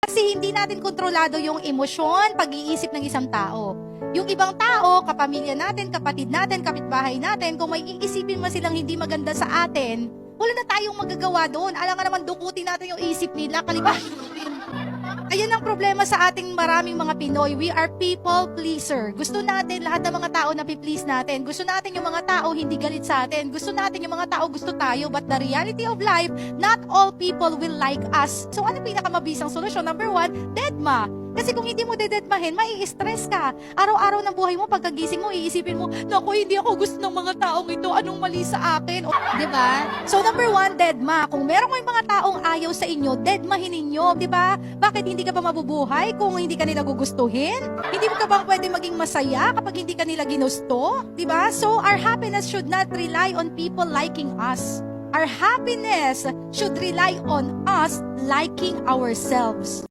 Kasi hindi natin kontrolado yung emosyon, pag-iisip ng isang tao. Yung ibang tao, kapamilya natin, kapatid natin, kapitbahay natin, kung may iisipin man silang hindi maganda sa atin, wala na tayong magagawa doon. Alam nga naman, dukutin natin yung isip nila, kalimutan. Ayan ang problema sa ating maraming mga Pinoy. We are people pleaser. Gusto natin lahat ng mga tao na pi-please natin. Gusto natin yung mga tao hindi galit sa atin. Gusto natin yung mga tao gusto tayo. But the reality of life, not all people will like us. So ano pinakamabisang solusyon? Number 1, dedma. Kasi kung hindi mo dededmahin, mai-stress ka. Araw-araw ng buhay mo, pagkagising mo, iisipin mo, naku, hindi ako gusto ng mga taong ito. Anong mali sa akin? O, diba? So number 1, dedma. Kung meron kayong mga taong ayaw sa inyo, dedmahin ninyo. Diba? Bakit hindi ka ba mabubuhay kung hindi ka nila gugustuhin? Hindi mo ka bang pwede maging masaya kapag hindi ka nila ginusto? Diba? So our happiness should not rely on people liking us. Our happiness should rely on us liking ourselves.